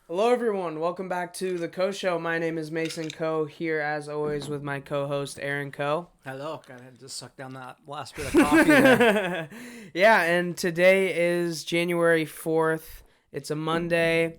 Hello, everyone. Welcome back to the Coe Show. My name is Mason Coe, here as always with my co-host Aaron Coe. Hello. God, I just sucked down that last bit of coffee there. Yeah, and today is January 4th. It's a Monday,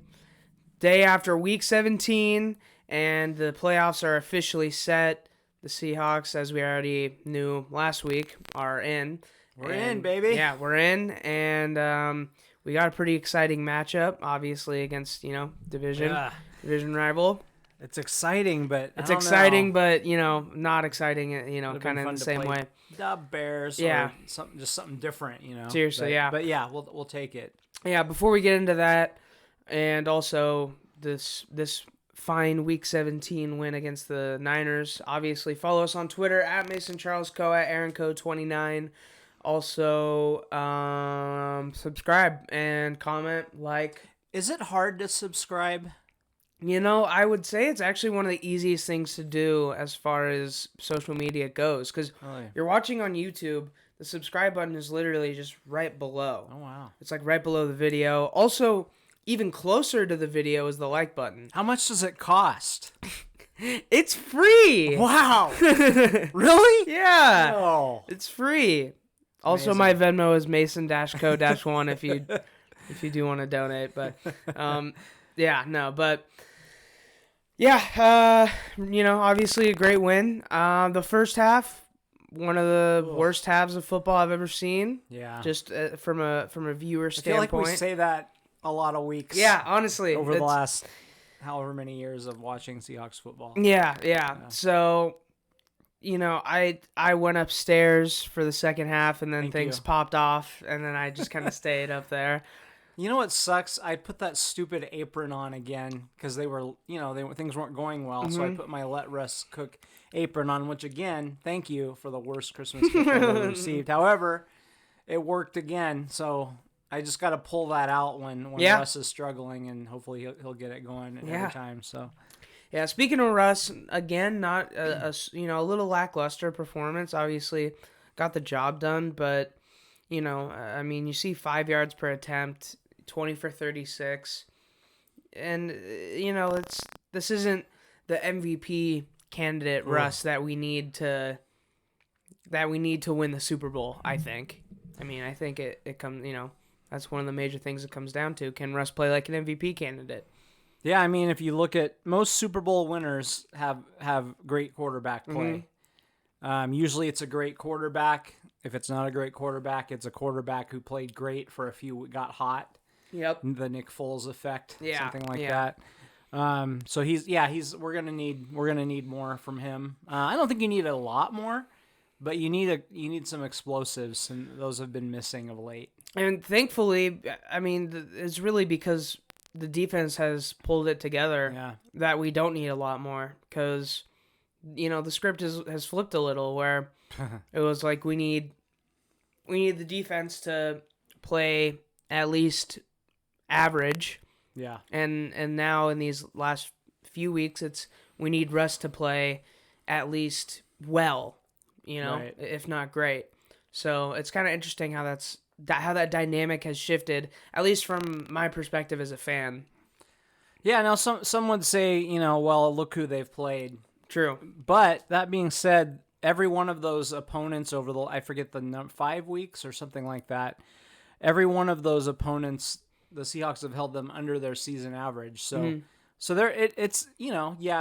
day after Week 17, and the playoffs are officially set. The Seahawks, as we already knew last week, are in. We're in, baby. Yeah, we're in, and we got a pretty exciting matchup, obviously, against, division rival. It's exciting, but It's exciting, but, not exciting, kind of in the same way. The Bears, Yeah. or just something different, Seriously, yeah. But yeah, we'll take it. Yeah, before we get into that, and also this fine Week 17 win against the Niners, obviously follow us on Twitter at Mason Charles Co, at AaronCo29. Also, subscribe and comment, like. Is it hard to subscribe? I would say it's actually one of the easiest things to do as far as social media goes. Because you're watching on YouTube, the subscribe button is literally just right below. Oh, wow. It's like right below the video. Also, even closer to the video is the like button. How much does it cost? It's free! Wow. Really? Yeah. Oh. It's free. Also, Amazing. my Venmo is Mason-Co-1 if you do want to donate. But, obviously a great win. The first half, one of the worst halves of football I've ever seen. Yeah. Just from a viewer I feel standpoint. like we say that a lot of weeks. Yeah, honestly. Over the last however many years of watching Seahawks football. Yeah. So, I went upstairs for the second half, and then Thank things you. popped off, and then I just kind of stayed up there. You know what sucks? I put that stupid apron on again because they were, things weren't going well. So I put my Let Russ Cook apron on, which again, thank you for the worst Christmas gift I've ever received. However, it worked again. So I just got to pull that out when Russ is struggling, and hopefully he'll get it going every time. So. Yeah, speaking of Russ, again, not a little lackluster performance. Obviously, got the job done, but you see 5 yards per attempt, 20 for 36, and this isn't the MVP candidate Russ that we need to win the Super Bowl. I think. I think it comes. That's one of the major things it comes down to. Can Russ play like an MVP candidate? Yeah, if you look at most Super Bowl winners have great quarterback play. Mm-hmm. Usually it's a great quarterback. If it's not a great quarterback, it's a quarterback who played great for a few, got hot. Yep. The Nick Foles effect, something like yeah. that. So we're gonna need more from him. I don't think you need a lot more, but you need some explosives, and those have been missing of late. And thankfully, it's really because the defense has pulled it together that we don't need a lot more, because the script has flipped a little, where it was like we need the defense to play at least average, and now in these last few weeks we need Russ to play at least well, Right. if not great. So it's kind of interesting how that dynamic has shifted, at least from my perspective as a fan. Yeah, now some would say, well, look who they've played. True. But that being said, every one of those opponents over I forget the 5 weeks or something like that, every one of those opponents, the Seahawks have held them under their season average. So so it's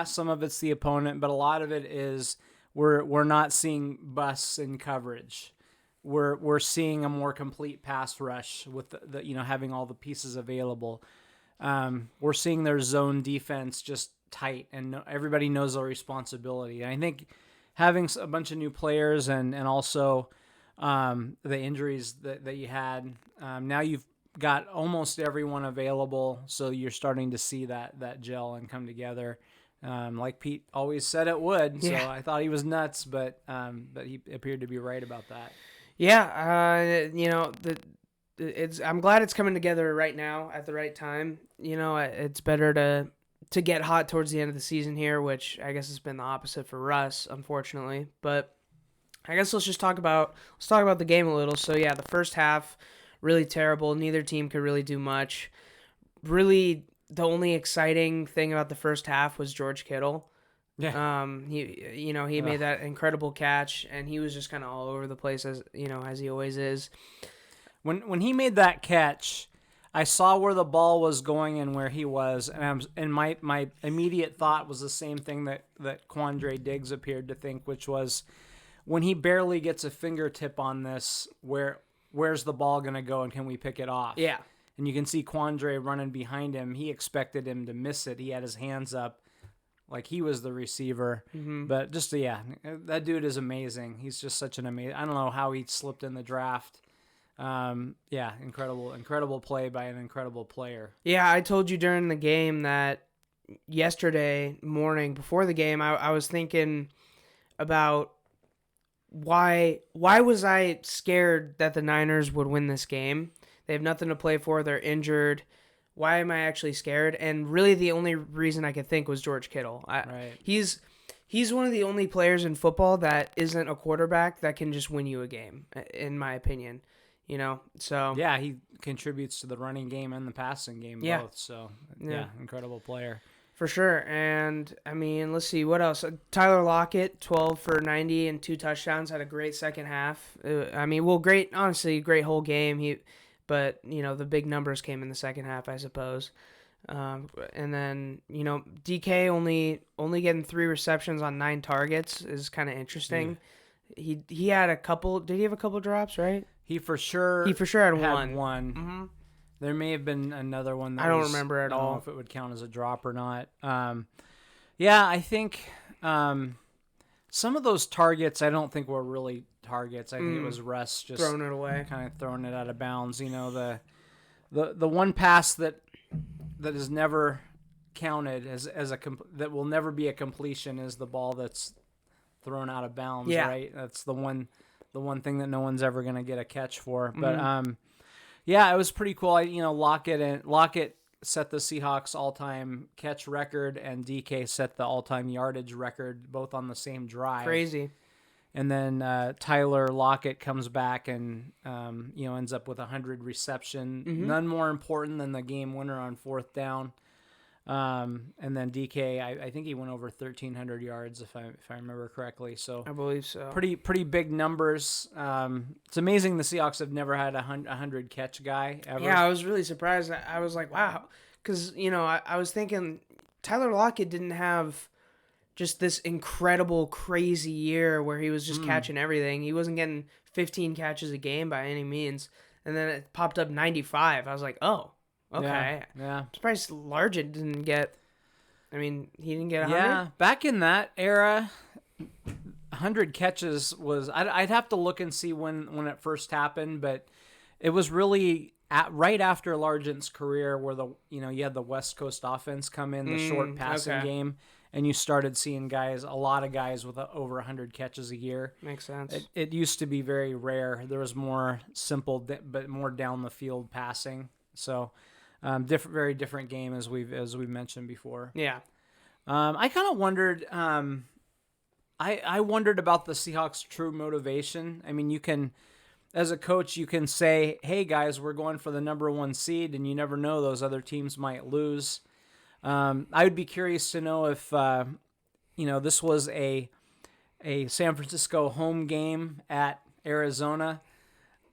some of it's the opponent, but a lot of it is we're not seeing busts in coverage. We're seeing a more complete pass rush with the having all the pieces available. We're seeing their zone defense just tight, and everybody knows their responsibility. And I think having a bunch of new players and also the injuries that you had, now you've got almost everyone available, so you're starting to see that gel and come together. Like Pete always said it would, so I thought he was nuts, but he appeared to be right about that. Yeah, I'm glad it's coming together right now at the right time. It's better to get hot towards the end of the season here, which I guess has been the opposite for Russ, unfortunately. But I guess let's talk about the game a little. So yeah, the first half really terrible. Neither team could really do much. Really the only exciting thing about the first half was George Kittle. Yeah. He made that incredible catch, and he was just kind of all over the place as he always is. When he made that catch, I saw where the ball was going and where he was, and my immediate thought was the same thing that Quandre Diggs appeared to think, which was when he barely gets a fingertip on this, where's the ball going to go and can we pick it off? Yeah. And you can see Quandre running behind him. He expected him to miss it. He had his hands up like he was the receiver. Mm-hmm. But just, that dude is amazing. He's just such an amazing... I don't know how he slipped in the draft. Incredible play by an incredible player. Yeah, I told you during the game that yesterday morning before the game, I was thinking about why was I scared that the Niners would win this game? They have nothing to play for. They're injured. Why am I actually scared? And really the only reason I could think was George Kittle. Right. He's one of the only players in football that isn't a quarterback that can just win you a game, in my opinion. So yeah, he contributes to the running game and the passing game both. So incredible player for sure. And I mean, let's see what else. Tyler Lockett, 12 for 90 and 2 touchdowns, had a great second half. Great whole game. But the big numbers came in the second half, I suppose. And then DK only getting 3 receptions on 9 targets is kind of interesting. Yeah. He had a couple. Did he have a couple drops? Right. He for sure had one. Mm-hmm. There may have been another one that I don't remember at all. I don't know if it would count as a drop or not. I think some of those targets I don't think were really targets. I think it was Russ just throwing it away, kind of throwing it out of bounds. The one pass that is never counted that will never be a completion is the ball that's thrown out of bounds. Yeah. Right. That's the one thing that no one's ever going to get a catch for. But it was pretty cool. Lockett set the Seahawks all-time catch record, and DK set the all-time yardage record, both on the same drive. Crazy. And then Tyler Lockett comes back and ends up with 100 reception. Mm-hmm. None more important than the game winner on 4th down. And then DK, I think he went over 1,300 yards if I remember correctly. So I believe so. Pretty big numbers. It's amazing the Seahawks have never had a 100 catch guy ever. Yeah, I was really surprised. I was like, wow, because I was thinking Tyler Lockett didn't have just this incredible, crazy year where he was just catching everything. He wasn't getting 15 catches a game by any means, and then it popped up 95. I was like, oh. Okay. Yeah. I'm surprised Largent didn't get. I mean, he didn't get 100. Yeah, back in that era, 100 catches was. I'd have to look and see when it first happened, but it was really right after Largent's career, where you had the West Coast offense come in, the short passing game, and you started seeing a lot of guys with over 100 catches a year. Makes sense. It used to be very rare. There was more simple, but more down the field passing. So. Very different game as we mentioned before. Yeah. I kind of wondered. I wondered about the Seahawks' true motivation. I mean, you can, as a coach, you can say, "Hey guys, we're going for the number 1 seed," and you never know; those other teams might lose. I would be curious to know if this was a San Francisco home game at Arizona.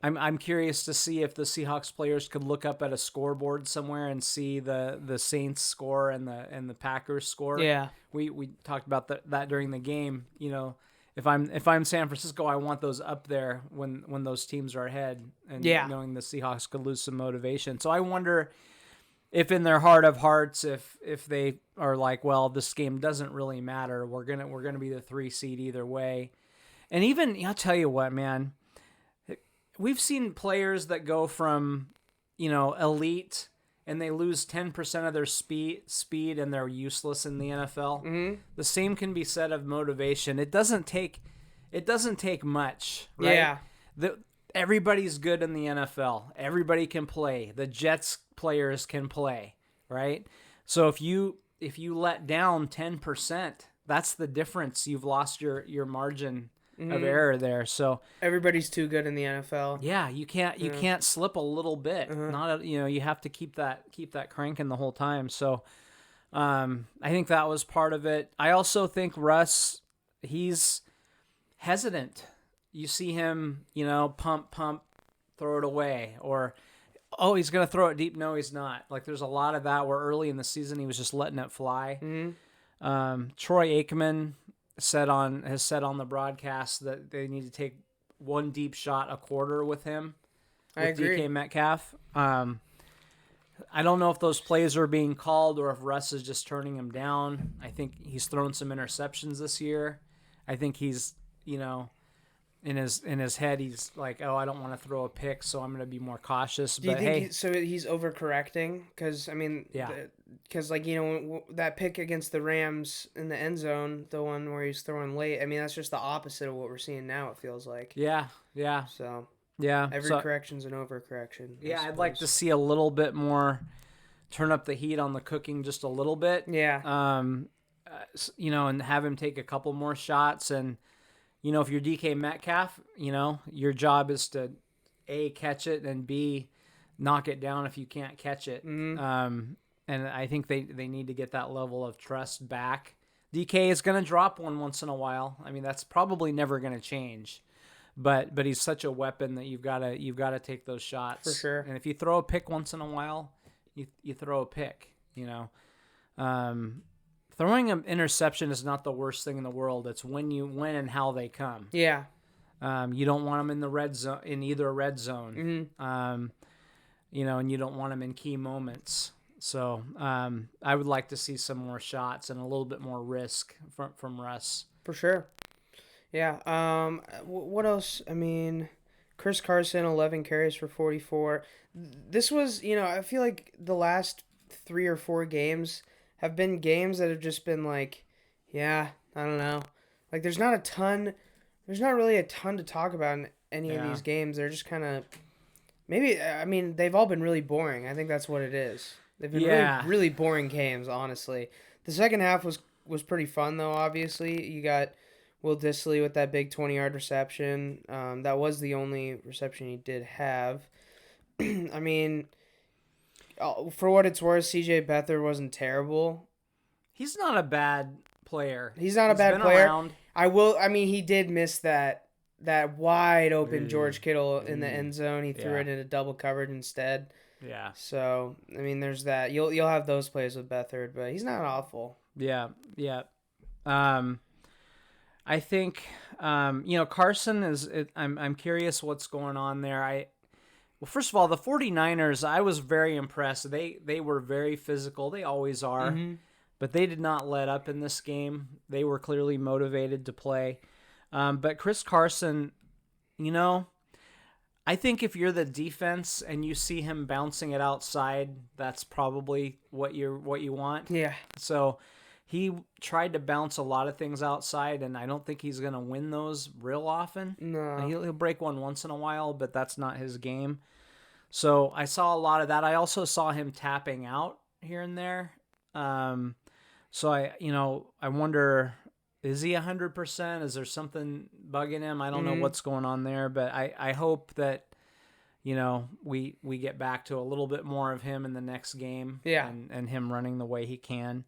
I'm curious to see if the Seahawks players could look up at a scoreboard somewhere and see the Saints score and the Packers score. Yeah, we talked about that during the game. If I'm San Francisco, I want those up there when those teams are ahead, and knowing the Seahawks could lose some motivation. So I wonder if in their heart of hearts, if they are like, well, this game doesn't really matter. We're gonna be the 3 seed either way. And even I'll tell you what, man. We've seen players that go from, elite and they lose 10% of their speed and they're useless in the NFL. Mm-hmm. The same can be said of motivation. It doesn't take much, right? Yeah. Everybody's good in the NFL. Everybody can play. The Jets players can play, right? So if you let down 10%, that's the difference. You've lost your margin of error there. So everybody's too good in the NFL. yeah, you can't slip a little bit. You have to keep that cranking the whole time. So I think that was part of it. I also think Russ, he's hesitant. You see him, pump, throw it away, or oh, he's gonna throw it deep. No, he's not. Like there's a lot of that where early in the season he was just letting it fly. Troy Aikman has said on the broadcast that they need to take one deep shot a quarter with him. I agree. DK Metcalf. I don't know if those plays are being called or if Russ is just turning him down. I think he's thrown some interceptions this year. I think he's, in his head, he's like, oh, I don't want to throw a pick, so I'm going to be more cautious. Do you think so he's overcorrecting? Because, I mean, because, that pick against the Rams in the end zone, the one where he's throwing late, I mean, that's just the opposite of what we're seeing now, it feels like. Yeah. So, yeah. Every correction's an overcorrection. Yeah, I'd like to see a little bit more, turn up the heat on the cooking just a little bit. Yeah. And have him take a couple more shots. And, if you're DK Metcalf, your job is to A, catch it, and B, knock it down if you can't catch it. And I think they need to get that level of trust back. DK is going to drop one once in a while. I mean, that's probably never going to change. But he's such a weapon that you've got to take those shots. For sure. And if you throw a pick once in a while, you throw a pick, Throwing an interception is not the worst thing in the world. It's when and how they come. Yeah. You don't want them in the red zone, in either red zone. And you don't want them in key moments. So I would like to see some more shots and a little bit more risk from Russ. For sure. Yeah. What else? I mean, Chris Carson, 11 carries for 44. This was, I feel like the last 3 or 4 games have been games that have just been like, I don't know. Like there's not really a ton to talk about in any of these games. They're just kind of, they've all been really boring. I think that's what it is. They've been really, really boring games, honestly. The second half was pretty fun though, obviously. You got Will Dissly with that big 20-yard reception. That was the only reception he did have. I mean, for what it's worth, CJ Beathard wasn't terrible. He's not a bad player. He's not a bad player. He did miss that wide open George Kittle in the end zone. He threw it into double coverage instead. Yeah. So, there's that. You'll have those plays with Beathard, but he's not awful. Yeah. I think, Carson is. I'm curious what's going on there. Well, first of all, the 49ers, I was very impressed. They were very physical. They always are. Mm-hmm. But they did not let up in this game. They were clearly motivated to play. But Chris Carson, I think if you're the defense and you see him bouncing it outside, that's probably what you want. Yeah. So he tried to bounce a lot of things outside, and I don't think he's going to win those real often. No. He'll break one once in a while, but that's not his game. So I saw a lot of that. I also saw him tapping out here and there. So I wonder, is he 100%? Is there something bugging him? I don't know what's going on there, but I hope that, we get back to a little bit more of him in the next game. Yeah. And him running the way he can.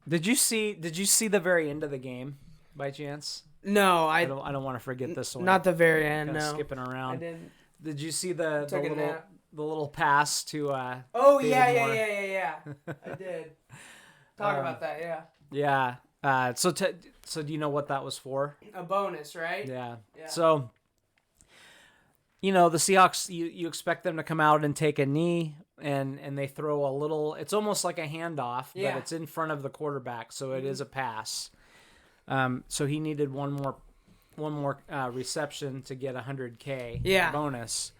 Did you see the very end of the game by chance? No, I don't want to forget this one. Not the very end. Kind of no, skipping around. I didn't. Did you see the little pass to? Oh David yeah. Moore? I did. Talk about that. Yeah. Yeah. So do you know what that was for? A bonus, right? Yeah. So, the Seahawks, you expect them to come out and take a knee. And they throw a little. It's almost like a handoff, but it's in front of the quarterback, so it is a pass. So he needed one more reception to get $100K bonus.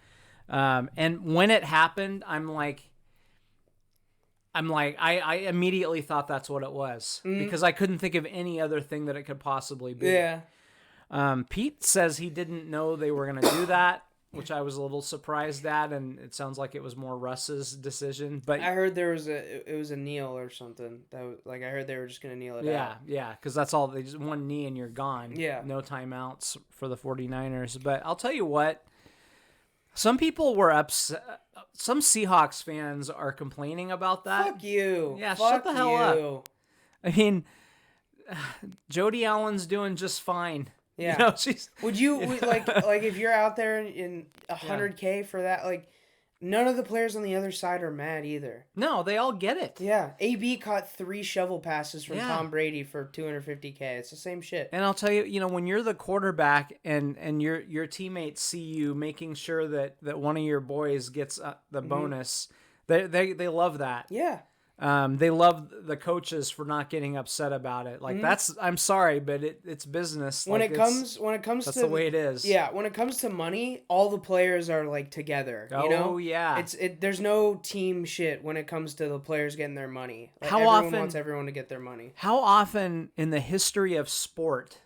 And when it happened, I immediately thought that's what it was because I couldn't think of any other thing that it could possibly be. Yeah. Pete says he didn't know they were going to do that. which I was a little surprised at, and it sounds like it was more Russ's decision. But I heard it was a kneel or something. I heard they were just gonna kneel it out. Yeah, because that's all. They just one knee and you're gone. Yeah. No timeouts for the 49ers. But I'll tell you what, some people were upset. Some Seahawks fans are complaining about that. Fuck you. Yeah, Fuck shut the hell you. up. I mean, Jody Allen's doing just fine. Yeah. You know, she's. Would you like if you're out there in 100K for that? Like, none of the players on the other side are mad either. No, they all get it. Yeah, AB caught 3 shovel passes from Yeah. Tom Brady for 250K. It's the same shit. And I'll tell you, you know, when you're the quarterback and your teammates see you making sure that one of your boys gets the bonus, they love that. Yeah. They love the coaches for not getting upset about it. Like I'm sorry, but it's business. When like, it comes that's to the way it is. Yeah, when it comes to money, all the players are like together. Oh, You know? yeah. There's no team shit when it comes to the players getting their money. Like, How everyone often wants everyone to get their money. How often in the history of sport,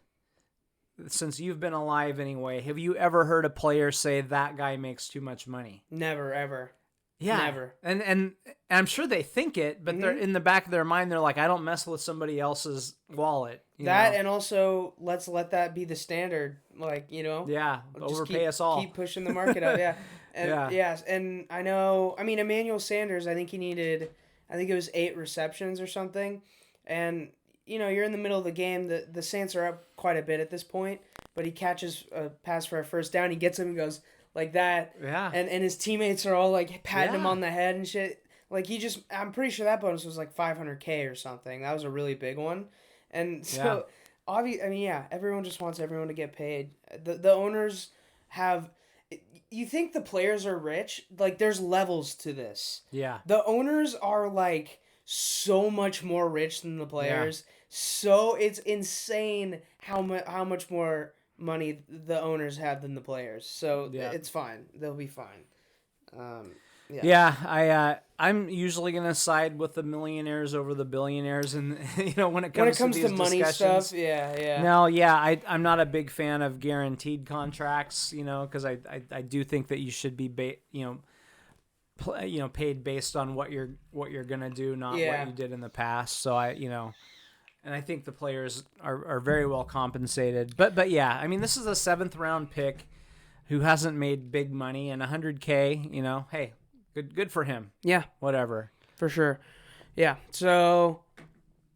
since you've been alive anyway, have you ever heard a player say that guy makes too much money? Never ever. Yeah, Never. And I'm sure they think it, but they're in the back of their mind. They're like, I don't mess with somebody else's wallet. You know? And also let's let that be the standard. Like, you know. Yeah, Just overpay us all. Keep pushing the market up. Yeah. And, Yeah. Yes, and I know. I mean, Emmanuel Sanders. I think it was 8 receptions or something, and you know, you're in the middle of the game. The Saints are up quite a bit at this point, but he catches a pass for a first down. He gets him and goes like that. Yeah. And his teammates are all like patting him Yeah. on the head and shit. Like I'm pretty sure that bonus was like 500K or something. That was a really big one. And so everyone just wants everyone to get paid. The owners have. You think the players are rich? Like, there's levels to this. Yeah. The owners are like so much more rich than the players. So it's insane how much more money the owners have than the players. So it's fine. They'll be fine. I'm usually gonna side with the millionaires over the billionaires, and you know when it comes to these money discussions. stuff, yeah. No, I'm not a big fan of guaranteed contracts, you know, because I do think that you should be paid based on what you're gonna do, not what you did in the past. So and I think the players are very well compensated. But yeah, I mean, this is a 7th round pick who hasn't made big money, and 100K, you know, hey, good for him. Yeah. Whatever. For sure. Yeah. So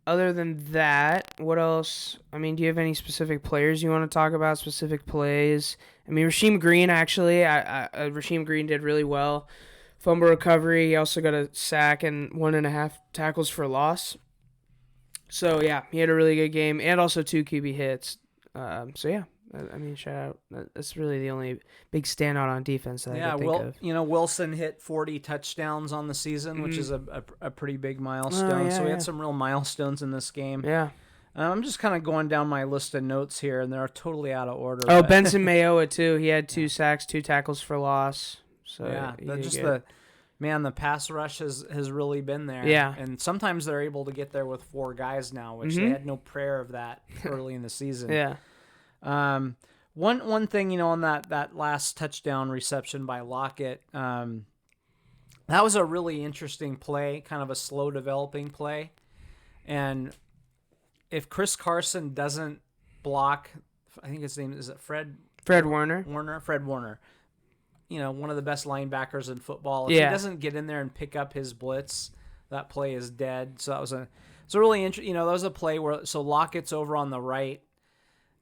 other than that, what else? I mean, do you have any specific players you want to talk about, specific plays? I mean, Rasheem Green, actually, Rasheem Green did really well. Fumble recovery. He also got a sack and 1.5 tackles for loss. So, yeah, he had a really good game and also 2 QB hits. So, yeah, I mean, shout out. That's really the only big standout on defense that I can think of. You know, Wilson hit 40 touchdowns on the season, which is a pretty big milestone. So we had some real milestones in this game. Yeah. I'm just kind of going down my list of notes here, and they're totally out of order. Oh, Benson Mayowa, too. He had 2 sacks, 2 tackles for loss. So yeah, the pass rush has really been there. Yeah. And sometimes they're able to get there with 4 guys now, which they had no prayer of that early in the season. Yeah. One thing, you know, on that last touchdown reception by Lockett, that was a really interesting play, kind of a slow developing play. And if Chris Carson doesn't block, I think his name is Fred Warner. Fred Warner. You know, one of the best linebackers in football. If he doesn't get in there and pick up his blitz, that play is dead. So that was a really interesting. You know, that was a play where Lockett's over on the right.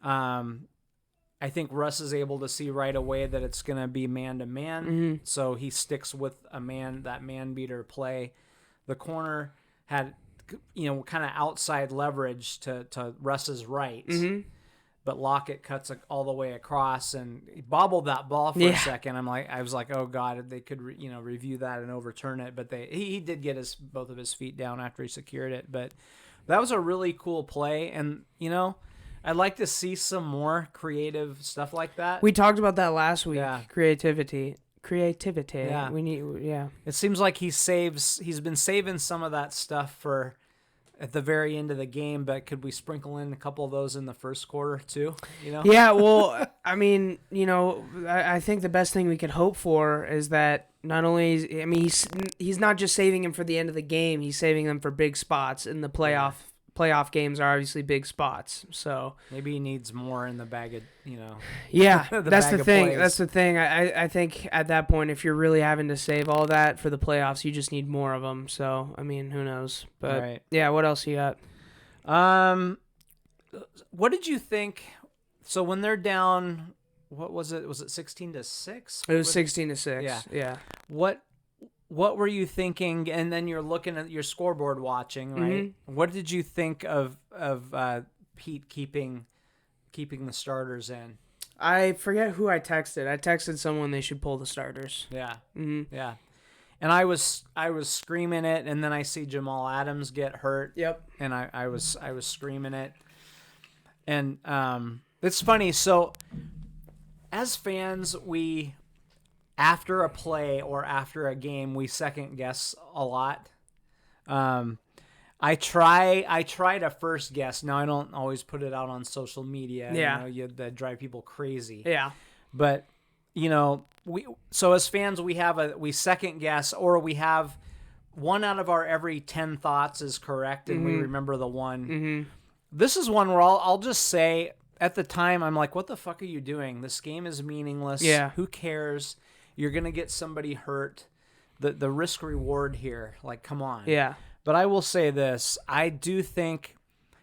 I think Russ is able to see right away that it's going to be man-to-man, so he sticks with that man beater play. The corner had, you know, kind of outside leverage to Russ's right, but Lockett cuts all the way across, and he bobbled that ball for a second. I was like, oh God, they could review that and overturn it, but he did get both of his feet down after he secured it. But that was a really cool play, and you know, I'd like to see some more creative stuff like that. We talked about that last week. Yeah. Creativity. Yeah. We need. Yeah. It seems like he's been saving some of that stuff for at the very end of the game, but could we sprinkle in a couple of those in the first quarter too? Yeah, well, I mean, I think the best thing we could hope for is that not only, I mean, he's not just saving him for the end of the game, he's saving them for big spots in the playoff. Yeah. Playoff games are obviously big spots, so maybe he needs more in the bag of, Yeah, that's bag the of thing. plays. That's the thing. I think at that point, if you're really having to save all that for the playoffs, you just need more of them. So, I mean, who knows? But Right. yeah, what else you got? What did you think? So when they're down, what was it? Was it 16-6? It was 16-6. Yeah. Yeah. What were you thinking? And then you're looking at your scoreboard watching, right? Mm-hmm. What did you think of Pete keeping the starters in? I forget who I texted. I texted someone they should pull the starters. Yeah. Mm-hmm. Yeah. And I was screaming it, and then I see Jamal Adams get hurt. Yep. And I was screaming it. And it's funny. So as fans, after a play or after a game, we second guess a lot. I try to first guess. Now I don't always put it out on social media. Yeah. That drive people crazy. Yeah. But so as fans we second guess, or we have one out of our every 10 thoughts is correct, and we remember the one. Mm-hmm. This is one where I'll just say, at the time I'm like, what the fuck are you doing? This game is meaningless. Yeah. Who cares? You're gonna get somebody hurt. The risk reward here, like, come on. Yeah. But I will say this: I do think,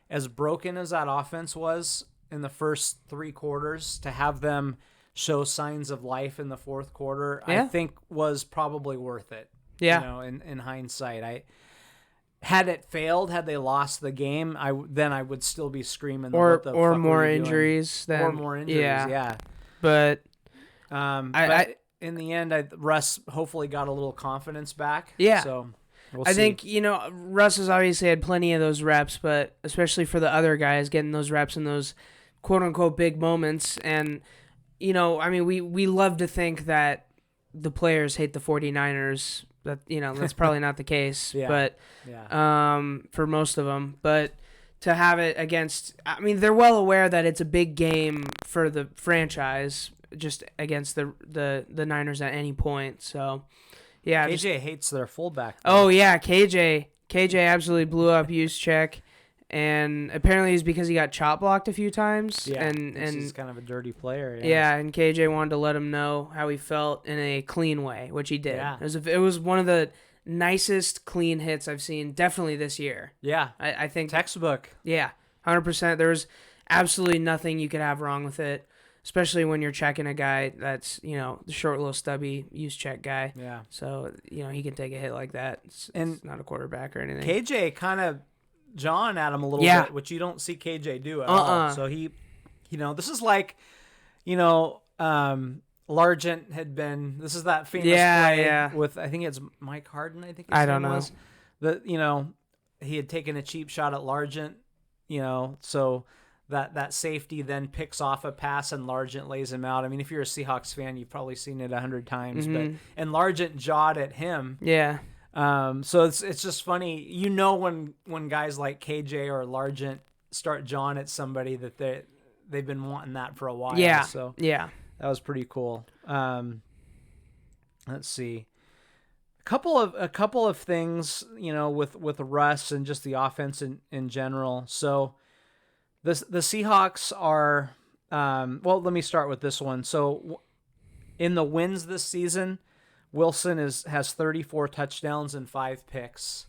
as broken as that offense was in the first 3 quarters, to have them show signs of life in the fourth quarter, Yeah. I think was probably worth it. Yeah. In hindsight, had it failed, had they lost the game, I would still be screaming. Or what the or fuck more were you doing? injuries than Or more injuries. Yeah. But But in the end, Russ hopefully got a little confidence back. Yeah. So we'll I see. think, Russ has obviously had plenty of those reps, but especially for the other guys, getting those reps in those quote-unquote big moments. And, I mean, we love to think that the players hate the 49ers. That, that's probably not the case. Yeah. But Yeah. for most of them. But to have it against, I mean, they're well aware that it's a big game for the franchise, just against the Niners at any point. So, yeah. KJ hates their fullback. Oh yeah, KJ absolutely blew up Juszczyk, and apparently it's because he got chop blocked a few times. Yeah, and he's kind of a dirty player. yeah, and KJ wanted to let him know how he felt in a clean way, which he did. Yeah. It was one of the nicest clean hits I've seen, definitely this year. Yeah. I think Textbook. Yeah, 100%. There was absolutely nothing you could have wrong with it, especially when you're checking a guy that's, the short, little, stubby Juszczyk guy. Yeah. So, he can take a hit like that. It's not a quarterback or anything. KJ kind of John at him a little Yeah. bit, which you don't see KJ do at all. So he, this is like, Largent had been, this is that famous play with, I think it's Mike Harden, I think his name was. He had taken a cheap shot at Largent, so that safety then picks off a pass and Largent lays him out. I mean, if you're a Seahawks fan, you've probably seen it 100 times, and Largent jawed at him. Yeah. So it's just funny, when guys like KJ or Largent start jawing at somebody that they've been wanting that for a while. Yeah. So yeah. that was pretty cool. Let's see. A couple of things, with Russ and just the offense in general. So the Seahawks are let me start with this one. So in the wins this season, Wilson has 34 touchdowns and 5 picks.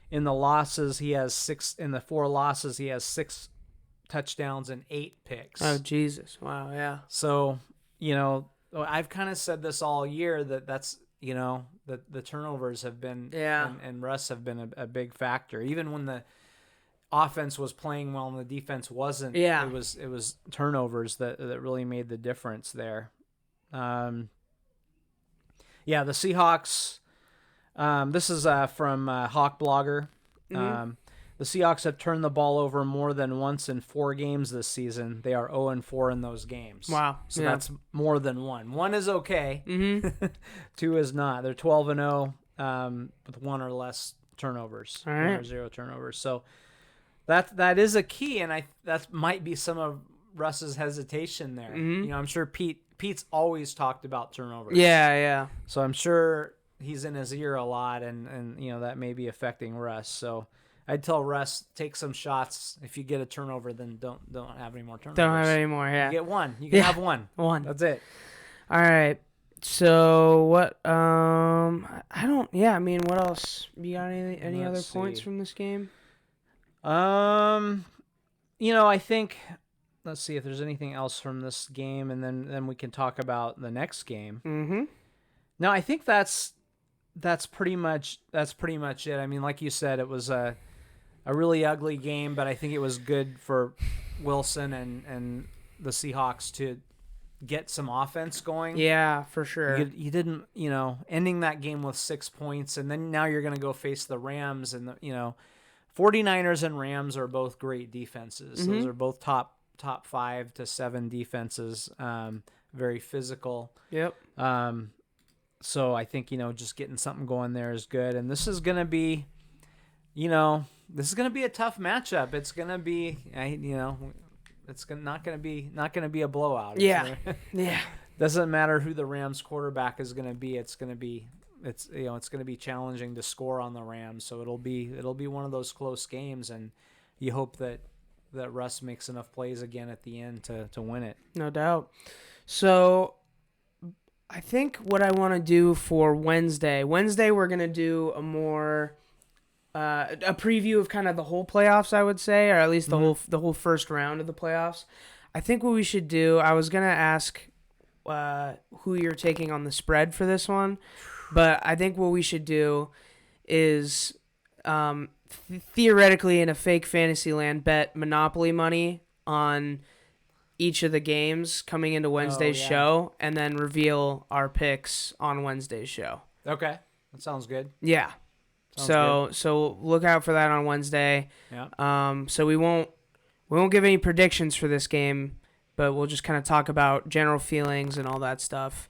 In the losses, he has 6. In the 4 losses, he has 6 touchdowns and 8 picks. Oh Jesus! Wow. Yeah. So I've kind of said this all year that's the turnovers have been and Russ have been a big factor. Even when the offense was playing well and the defense wasn't, it was turnovers that really made the difference there. The Seahawks, this is from Hawk Blogger. The Seahawks have turned the ball over more than once in 4 games this season. They are 0-4 in those games. Wow. So that's more than 1. 1 is okay. 2 is not. They're 12-0 with 1 or less turnovers. All right. 1 or 0 turnovers. So That is a key, and that might be some of Russ's hesitation there. Mm-hmm. I'm sure Pete's always talked about turnovers. Yeah. So I'm sure he's in his ear a lot, and that may be affecting Russ. So I'd tell Russ, take some shots. If you get a turnover, then don't have any more turnovers. Don't have any more. Yeah. You get one. You can have one. One. That's it. All right. So what? I don't. Yeah. I mean, what else? You got any other points from this game? I think. Let's see if there's anything else from this game, and then we can talk about the next game. Mm-hmm. No, I think that's pretty much it. I mean, like you said, it was a really ugly game, but I think it was good for Wilson and the Seahawks to get some offense going. Yeah, for sure. You didn't, ending that game with 6 points, and then now you're going to go face the Rams, and 49ers and Rams are both great defenses. Mm-hmm. Those are both top 5 to 7 defenses, very physical. Yep. So I think, just getting something going there is good. And this is going to be, a tough matchup. It's going to be, it's not going to be a blowout. Yeah. Yeah. Doesn't matter who the Rams quarterback is going to be. It's going to be challenging to score on the Rams. So it'll be one of those close games, and you hope that Russ makes enough plays again at the end to win it. No doubt. So I think what I want to do for Wednesday we're going to do a more a preview of kind of the whole playoffs, I would say, or at least the whole first round of the playoffs. I think what we should do, I was going to ask who you're taking on the spread for this one, but I think what we should do is theoretically in a fake fantasy land bet Monopoly money on each of the games coming into Wednesday's show, and then reveal our picks on Wednesday's show. Okay, that sounds good. Yeah. So look out for that on Wednesday. Yeah. So we won't give any predictions for this game, but we'll just kind of talk about general feelings and all that stuff.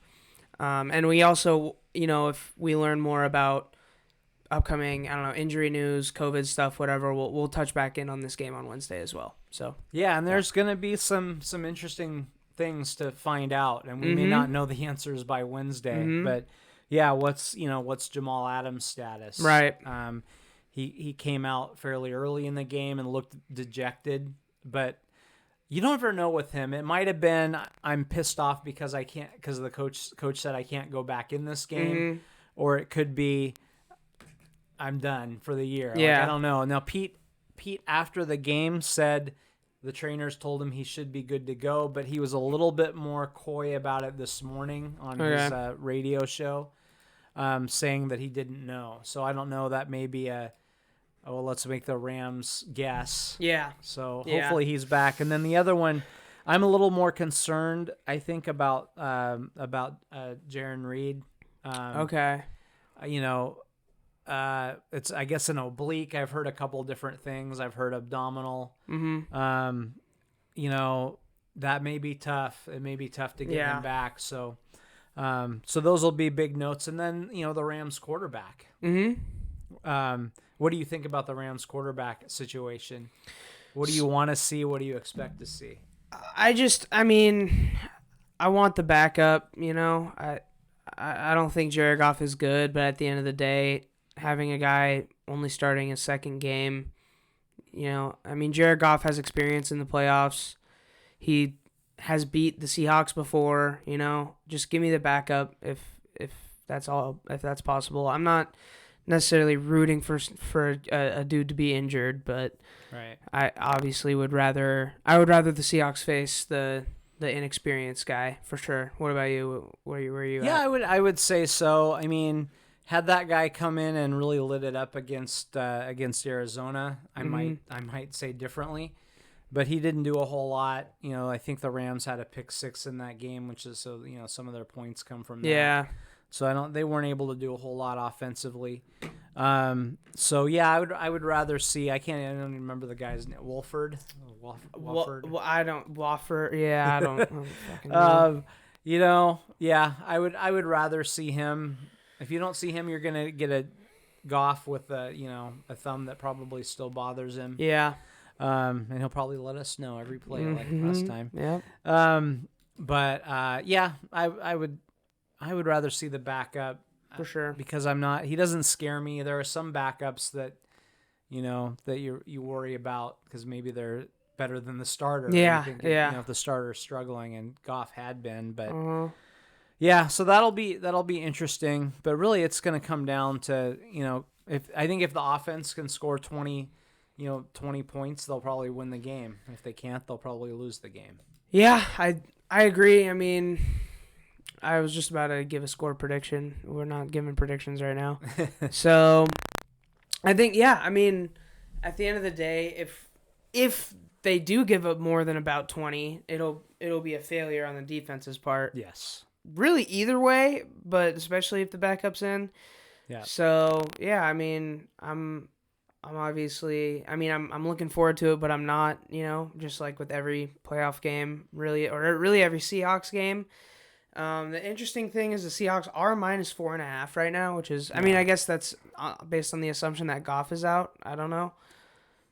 And we also, if we learn more about upcoming, injury news, COVID stuff, whatever, we'll touch back in on this game on Wednesday as well. So yeah, and there's gonna be some interesting things to find out, and we may not know the answers by Wednesday, but yeah, what's Jamal Adams' status? Right. He came out fairly early in the game and looked dejected, but you don't ever know with him. It might have been I'm pissed off because the coach said I can't go back in this game, or it could be I'm done for the year. Yeah. I don't know. Now Pete after the game said the trainers told him he should be good to go, but he was a little bit more coy about it this morning on his radio show, saying that he didn't know. So I don't know. That may be let's make the Rams guess. Yeah. So hopefully he's back. And then the other one, I'm a little more concerned, I think, about Jaron Reed. Okay. It's, I guess, an oblique. I've heard a couple different things. I've heard abdominal. That may be tough. It may be tough to get him back. So those will be big notes. And then, the Rams quarterback. What do you think about the Rams quarterback situation? What do you want to see? What do you expect to see? I want the backup, I don't think Jared Goff is good, but at the end of the day, having a guy only starting his second game, Jared Goff has experience in the playoffs. He has beat the Seahawks before, just give me the backup if that's possible. I'm not necessarily rooting for a dude to be injured, but right. I obviously would rather the Seahawks face the inexperienced guy for sure. What about you? Where are you at? Yeah, I would say so. I mean, had that guy come in and really lit it up against Arizona, I might say differently. But he didn't do a whole lot. I think the Rams had a pick six in that game, which is some of their points come from that. Yeah. So they weren't able to do a whole lot offensively. So yeah, I would rather see. I don't even remember the guy's name. Wolford. Well, I don't Wofford. Yeah, I don't fucking know. Yeah, I would rather see him. If you don't see him, you're gonna get a Goff with a thumb that probably still bothers him. Yeah. And he'll probably let us know every play like last time. Yeah. But I would rather see the backup For sure. because he doesn't scare me. There are some backups that, that you worry about because maybe they're better than the starter. Yeah. If the starter's struggling, and Goff had been, but Uh-huh. yeah, so that'll be interesting. But really, it's going to come down to, if the offense can score 20 points, they'll probably win the game. If they can't, they'll probably lose the game. Yeah, I agree. I mean, I was just about to give a score prediction. We're not giving predictions right now. So, I think, I mean, at the end of the day, if they do give up more than about 20, it'll be a failure on the defense's part. Yes. Really either way, but especially if the backup's in. Yeah. So, I mean, I'm obviously, I'm looking forward to it, but I'm not, just like with every playoff game, really, or really every Seahawks game. The interesting thing is the Seahawks are -4.5 right now, which is, I mean, I guess that's based on the assumption that Goff is out. I don't know.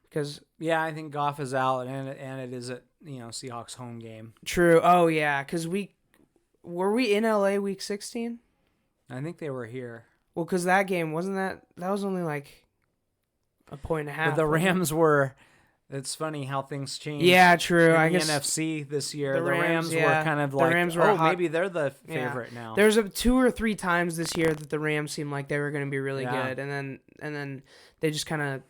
Because I think Goff is out, and it is a Seahawks home game. True. Oh yeah, because were we in LA week 16? I think they were here. Well, because that game that was only like a point and a half. But the Rams were. It's funny how things change. Yeah, true. I guess NFC this year, the Rams were kind of like, maybe they're the favorite now. There's 2 or 3 times this year that the Rams seemed like they were going to be really good, and then they just kind of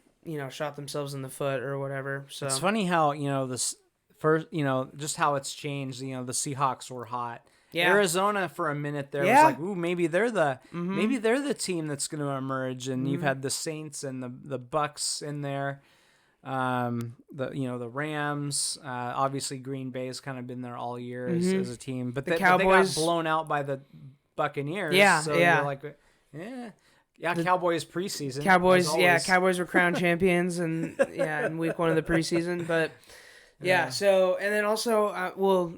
shot themselves in the foot or whatever. So it's funny how this first just how it's changed. The Seahawks were hot. Yeah. Arizona for a minute there was like, ooh, maybe they're the team that's going to emerge, and you've had the Saints and the Bucks in there. The Rams, obviously Green Bay's kind of been there all year as a team, but the Cowboys, they got blown out by the Buccaneers. So you're like, Cowboys preseason. Cowboys were crowned champions and in week 1 of the preseason, but so, and then also,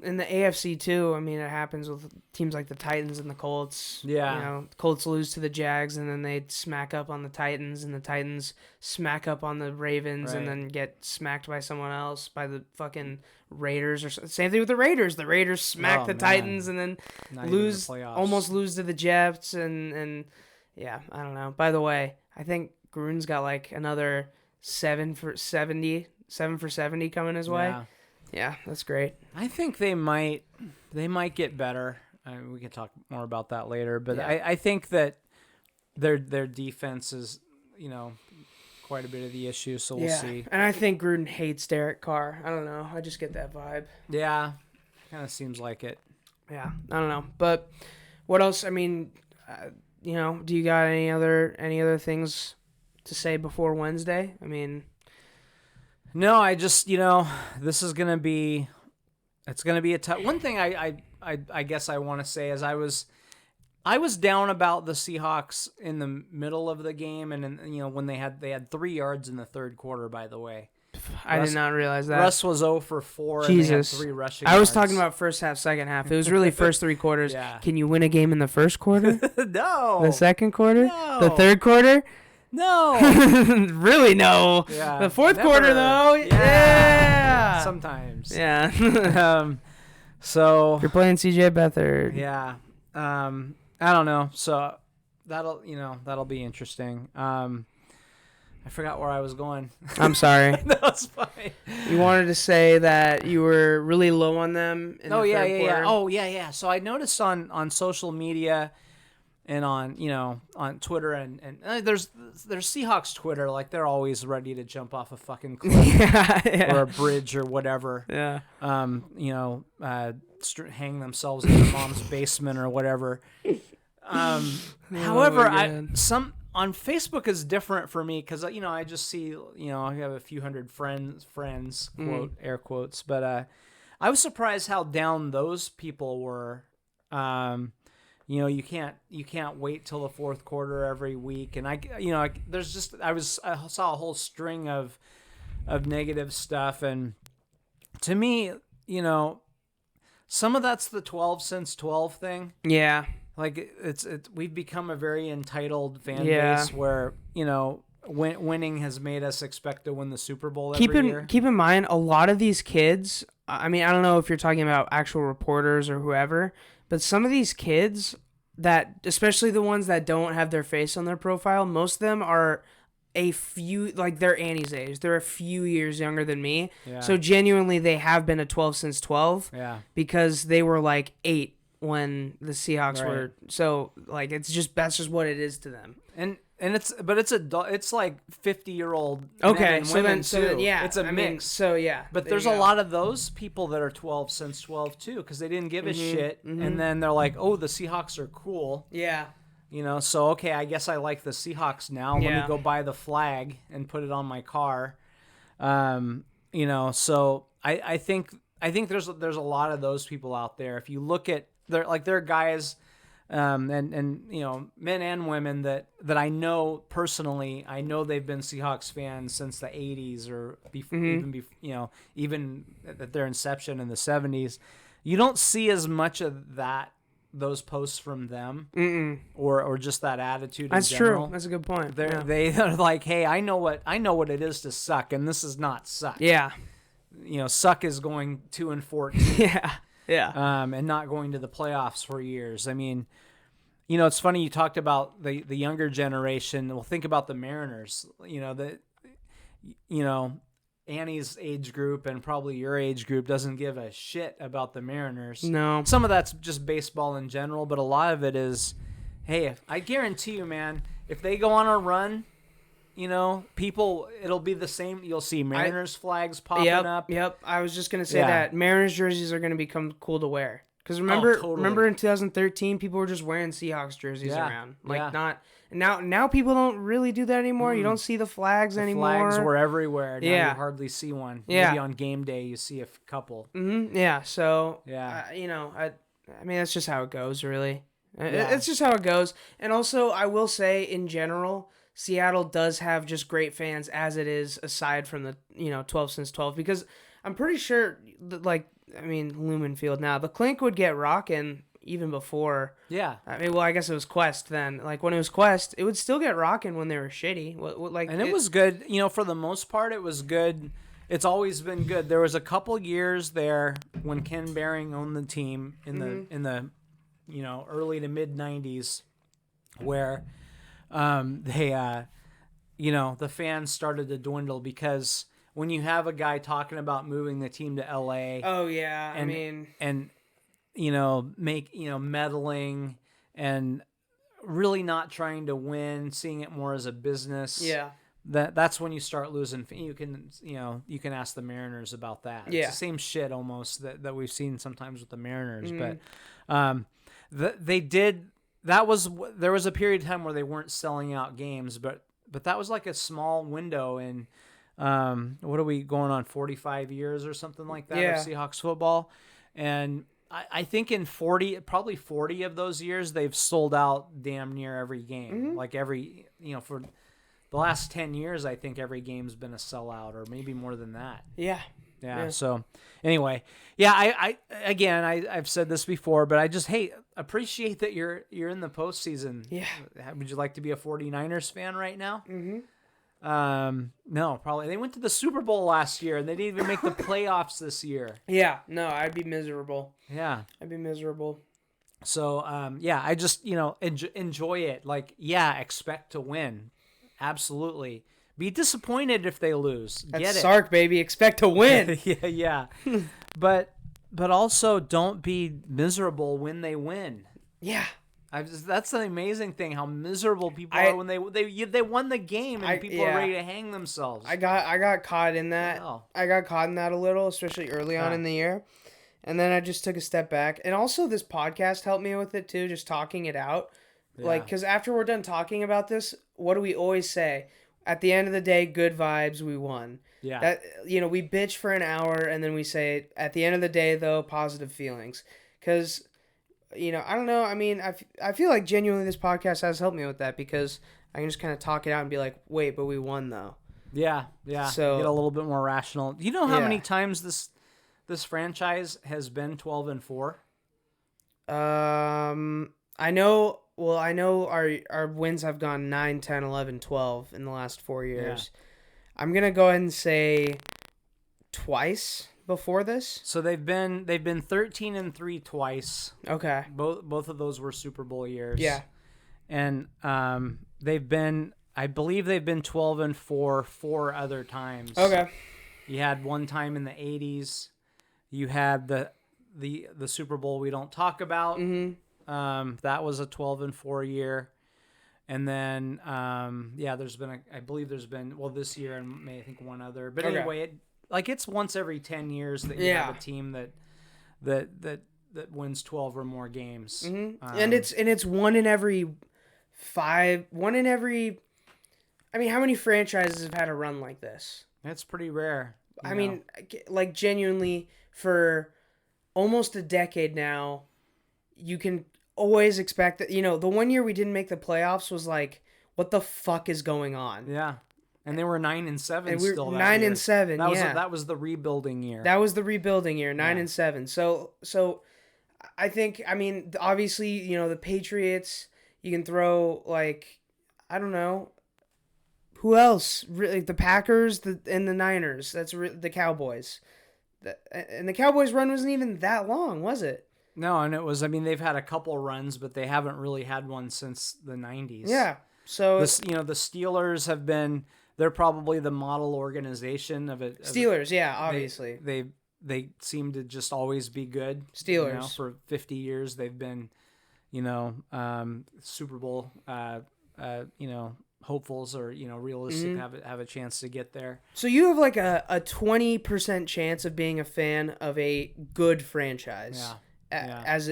in the AFC too, I mean, it happens with teams like the Titans and the Colts. Yeah. Colts lose to the Jags, and then they smack up on the Titans, and the Titans smack up on the Ravens, and then get smacked by someone else, by the fucking Raiders. Or same thing with the Raiders. The Raiders smack the Titans, and then almost lose to the Jets, and I don't know. By the way, I think Gruden's got like another 7 for 70 coming his way. Yeah, that's great. I think they might get better. We can talk more about that later, but I think that their defense is, quite a bit of the issue, so we'll see. And I think Gruden hates Derek Carr. I don't know. I just get that vibe. Yeah, kind of seems like it. Yeah, I don't know. But what else? I mean, do you got any other things to say before Wednesday? I mean... No, I just, this is going to be, it's going to be a tough, one thing I guess I want to say is I was down about the Seahawks in the middle of the game, and when they had 3 yards in the third quarter, by the way. I did not realize that. Russ was 0 for 4 Jesus. And they had 3 rushing I was yards. talking about first half, second half. It was really first 3 quarters. Yeah. Can you win a game in the first quarter? No. The second quarter? No. The third quarter? No. Really, no. Yeah. The fourth quarter, though. Yeah. Sometimes. Yeah. So. You're playing CJ Beathard. Yeah. I don't know. So that'll be interesting. I forgot where I was going. I'm sorry. That's fine. You wanted to say that you were really low on them in the third quarter. Oh, yeah. So I noticed on social media and on Twitter and there's Seahawks Twitter, like they're always ready to jump off a fucking cliff or a bridge or whatever. Yeah. Hang themselves in their mom's basement or whatever. However, on Facebook is different for me because I just see I have a few hundred friends quote air quotes, but I was surprised how down those people were. You can't wait till the fourth quarter every week, and I saw a whole string of negative stuff, and to me, some of that's the 12 since 12 thing. Yeah. Like we've become a very entitled fan base where, winning has made us expect to win the Super Bowl every year. Keep in mind, a lot of these kids, I mean, I don't know if you're talking about actual reporters or whoever, but some of these kids that, especially the ones that don't have their face on their profile, most of them are they're Annie's age. They're a few years younger than me. Yeah. So genuinely, they have been a 12 since 12. Yeah. Because they were like 8 when the Seahawks were. So like, that's just what it is to them. And it's like 50-year-old okay, men and women so then, yeah, it's a mix. But there's a lot of those people that are 12 since 12 too, because they didn't give a shit, and then they're like, oh, the Seahawks are cool. Yeah. So okay, I guess I like the Seahawks now. Let me go buy the flag and put it on my car. So I think there's a lot of those people out there. If you look at there are guys. And men and women that I know personally. I know they've been Seahawks fans since the 80s or even at their inception in the 70s. You don't see as much of those posts from them or just that attitude. That's in general. true. That's a good point. They are like, hey, I know what it is to suck, and this is not suck. Yeah. Suck is going 2-14. Yeah. Yeah. And not going to the playoffs for years. I mean, it's funny you talked about the younger generation. Well, think about the Mariners. Annie's age group and probably your age group doesn't give a shit about the Mariners. No. Some of that's just baseball in general, but a lot of it is, hey, I guarantee you, man, if they go on a run, people, it'll be the same. You'll see Mariners flags popping up. Yep. I was just going to say that. Mariners jerseys are going to become cool to wear. Because remember in 2013, people were just wearing Seahawks jerseys around. Now people don't really do that anymore. You don't see the flags anymore. Flags were everywhere. Now you hardly see one. Yeah. Maybe on game day you see a couple. Yeah, so, I mean, that's just how it goes, really. It's just how it goes. And also, I will say, in general, Seattle does have just great fans as it is, aside from the 12 since 12, because I'm pretty sure Lumen Field now, the Clink would get rocking even before. Yeah. I guess it was Quest then. Like when it was Quest, it would still get rocking when they were shitty. It was good. For the most part, it was good. It's always been good. There was a couple years there when Ken Behring owned the team in the early to mid 90s where the fans started to dwindle because when you have a guy talking about moving the team to LA. Oh yeah, meddling and really not trying to win, seeing it more as a business. Yeah. That's when you start losing. You can ask the Mariners about that. Yeah. It's the same shit almost that we've seen sometimes with the Mariners, but there was a period of time where they weren't selling out games, but that was like a small window in what are we going on 45 years or something like that of Seahawks football, and I think in 40 of those years they've sold out damn near every game. Like for the last 10 years, I think every game's been a sellout, or maybe more than that. Yeah. So anyway, I've said this before, but I just appreciate that you're in the postseason. Yeah. Would you like to be a 49ers fan right now? No, probably. They went to the Super Bowl last year, and they didn't even make the playoffs this year. Yeah. No, I'd be miserable. Yeah. I'd be miserable. So, I just, enjoy it. Expect to win. Absolutely. Be disappointed if they lose. That's Sark, baby. Expect to win. Yeah. But also don't be miserable when they win. Yeah. That's the amazing thing, how miserable people are when they won the game and people are ready to hang themselves. I got caught in that. Oh. I got caught in that a little, especially early on in the year. And then I just took a step back. And also this podcast helped me with it too, just talking it out. Yeah. Because after we're done talking about this, what do we always say? At the end of the day, good vibes, we won. Yeah. That we bitch for an hour and then we say, at the end of the day, though, positive feelings. Because, I don't know. I mean, I feel like genuinely this podcast has helped me with that because I can just kind of talk it out and be like, wait, but we won, though. Yeah. So, get a little bit more rational. Do you know how many times this franchise has been 12-4? I know well, I know our wins have gone 9, 10, 11, 12 in the last 4 years. Yeah. I'm going to go ahead and say twice before this. So they've been 13-3 twice. Okay. Both of those were Super Bowl years. Yeah. And I believe they've been 12-4 4 other times. Okay. You had one time in the 80s. You had the Super Bowl we don't talk about. Mm-hmm. That was a 12-4 year. And then, I believe there's been, well, this year and I think one other. But anyway, it's once every 10 years that you have a team that wins 12 or more games. Mm-hmm. And it's one in every 5. I mean, how many franchises have had a run like this? That's pretty rare. I mean, like, genuinely, for almost a decade now, you can always expect that, the 1 year we didn't make the playoffs was like, what the fuck is going on? Yeah. And they were 9-7 and still that 9-7, year. That was the rebuilding year. That was the rebuilding year, 9-7. So I think, I mean, obviously, the Patriots, you can throw, like, I don't know, who else? Really, the Packers and the Niners. That's the Cowboys. And the Cowboys' run wasn't even that long, was it? No, and it was, I mean, they've had a couple runs, but they haven't really had one since the 90s. Yeah. So, the Steelers have been, they're probably the model organization of it. Steelers, obviously. They seem to just always be good. Steelers. For 50 years, they've been, Super Bowl, hopefuls or, realistic, have a chance to get there. So you have like a 20% chance of being a fan of a good franchise. Yeah. As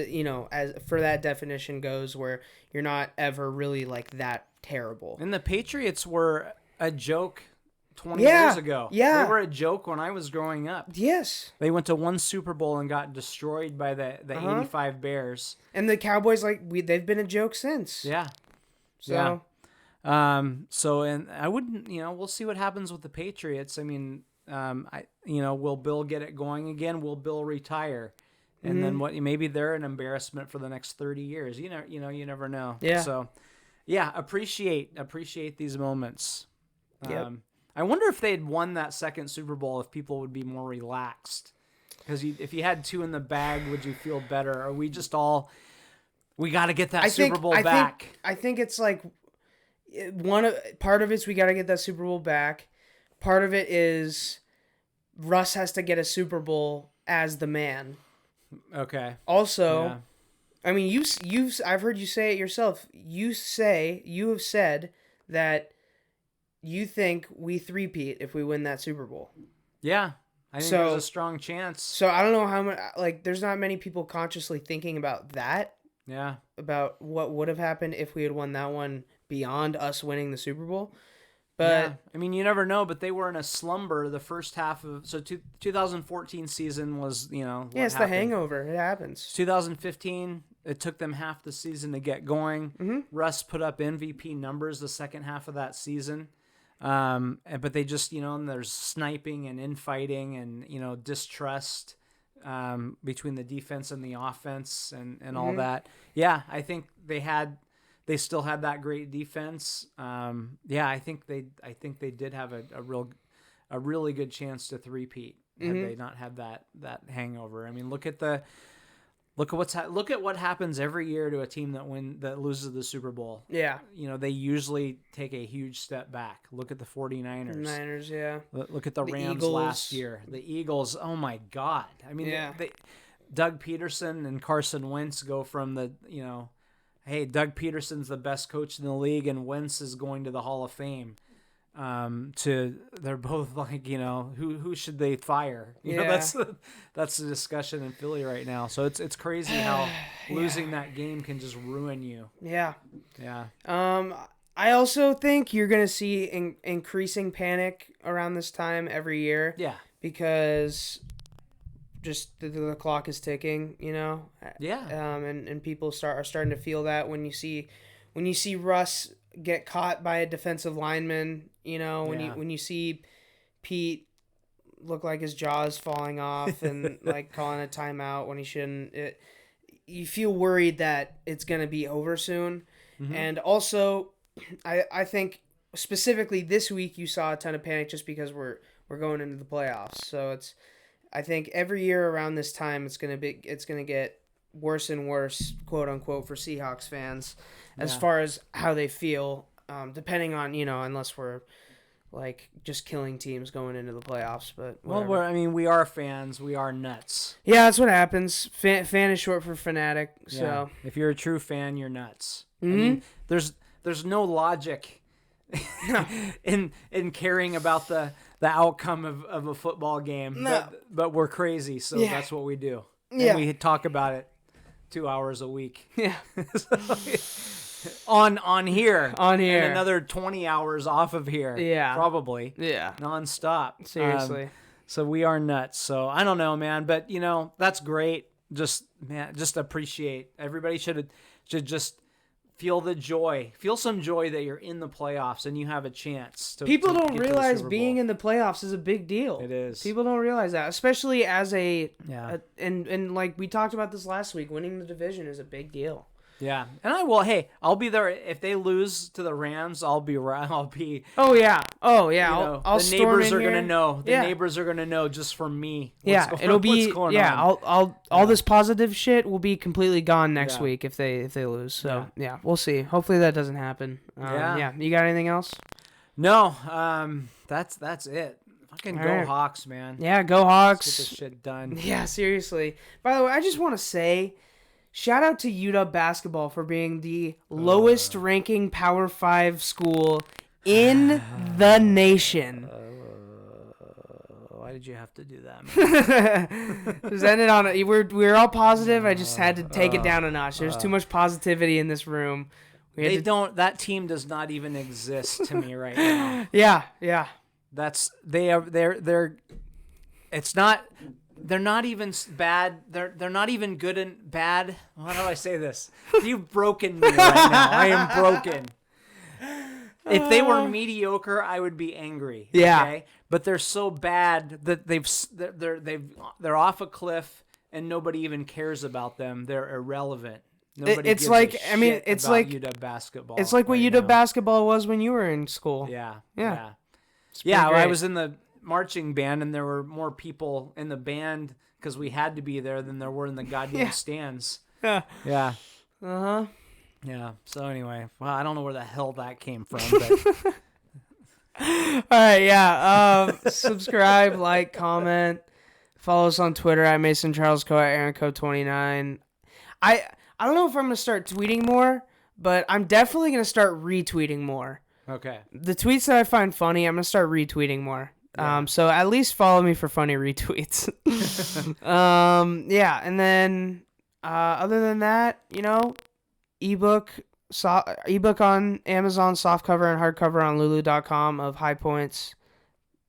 for that definition goes, where you're not ever really like that terrible. And the Patriots were a joke 20 years ago. Yeah. They were a joke when I was growing up. Yes. They went to one Super Bowl and got destroyed by the 85 Bears. And the Cowboys, they've been a joke since. Yeah. So. Yeah. And I wouldn't, we'll see what happens with the Patriots. I mean, will Bill get it going again? Will Bill retire? And then maybe they're an embarrassment for the next 30 years. You never know. Yeah. So, appreciate these moments. Yep. I wonder if they'd won that second Super Bowl, if people would be more relaxed. Because if you had 2 in the bag, would you feel better? Or we just we got to get that Super Bowl back? I think it's like part of it's we got to get that Super Bowl back. Part of it is Russ has to get a Super Bowl as the man. Okay. Also, I mean, I've heard you say it yourself. You have said that you think we three-peat if we win that Super Bowl. Yeah. I think there's a strong chance. So I don't know how much, there's not many people consciously thinking about that. Yeah. About what would have happened if we had won that one beyond us winning the Super Bowl. But I mean, you never know, but they were in a slumber the first half of 2014 season was, it's the hangover. It happens. 2015, it took them half the season to get going. Mm-hmm. Russ put up MVP numbers the second half of that season. But they just, and there's sniping and infighting and, distrust between the defense and the offense and all that. Yeah, I think they still had that great defense. I think they did have a really good chance to three-peat had they not had that hangover. I mean, look at what happens every year to a team that loses the Super Bowl. Yeah. They usually take a huge step back. Look at the 49ers. Niners, yeah. Look at the Rams Eagles. last year. The Eagles, oh my God. I mean, Doug Peterson and Carson Wentz go from hey, Doug Peterson's the best coach in the league and Wentz is going to the Hall of Fame. They're both like, who should they fire? That's the discussion in Philly right now. So it's crazy how losing that game can just ruin you. Yeah. Yeah. I also think you're going to see increasing panic around this time every year. Yeah. Because just the clock is ticking, Yeah. And people are starting to feel that when you see Russ get caught by a defensive lineman, when you see Pete look like his jaw is falling off and like calling a timeout when he shouldn't, you feel worried that it's going to be over soon. And also, I think specifically this week you saw a ton of panic just because we're going into the playoffs. So I think every year around this time it's gonna get worse and worse, quote unquote, for Seahawks fans as far as how they feel, depending on, unless we're like just killing teams going into the playoffs. But whatever. Well, we are fans. We are nuts. Yeah, that's what happens. Fan is short for fanatic. So if you're a true fan, you're nuts. Mm-hmm. There's no logic in caring about the outcome of a football game. No. But we're crazy, so that's what we do. Yeah. And we talk about it 2 hours a week. Yeah. on here. On here. And another 20 hours off of here. Yeah. Probably. Yeah. Nonstop. Seriously. So we are nuts. So I don't know, man. But, that's great. Just appreciate. Everybody should just feel the joy. Feel some joy that you're in the playoffs and you have a chance. People to don't get to the realize Super being Bowl. in the playoffs is a big deal. It is. People don't realize that, especially as and like we talked about this last week, winning the division is a big deal. Yeah, and I'll be there if they lose to the Rams. I'll be. Oh yeah. I'll the storm neighbors in are here. gonna know. The Yeah. neighbors are gonna know just from me. It'll be. What's going on. All this positive shit will be completely gone next Yeah. week if they lose. So yeah, we'll see. Hopefully that doesn't happen. You got anything else? No. That's it. Fucking All go right. Hawks, man. Yeah, go Hawks. Let's get this shit done. Yeah, seriously. By the way, I just want to say, shout out to UW basketball for being the lowest ranking Power 5 school in the nation. Why did you have to do that, man? Just ended on we're all positive. I just had to take it down a notch. There's too much positivity in this room. That team does not even exist to me right now. Yeah. They're not even bad. They're not even good and bad. How do I say this? You've broken me right now. I am broken. If they were mediocre, I would be angry. Yeah. Okay? But they're so bad that they're off a cliff and nobody even cares about them. They're irrelevant. Nobody It's gives like- a I mean, shit it's about like- UW basketball. It's like what right UW now. basketball was when you were in school. Yeah. Yeah. Yeah, great. I was in the marching band, and there were more people in the band because we had to be there than there were in the goddamn stands. Yeah. Yeah. Uh-huh. Yeah. So anyway, well, I don't know where the hell that came from, but All right, yeah. Subscribe, like, comment, follow us on Twitter at Mason Charles Coe at Aaron Coe 29. I don't know if I'm gonna start tweeting more, but I'm definitely gonna start retweeting more. okay. The tweets that I find funny, I'm gonna start retweeting more. Yeah. So at least follow me for funny retweets. Yeah, and then other than that, ebook on Amazon, softcover and hardcover on Lulu.com of High Points,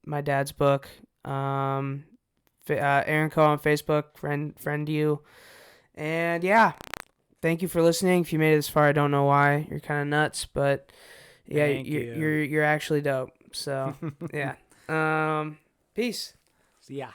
my dad's book. Aaron Coe on Facebook, friend you, and yeah, thank you for listening. If you made it this far, I don't know why. You're kind of nuts, but yeah, Thank you. you're actually dope. So yeah, peace. Yeah.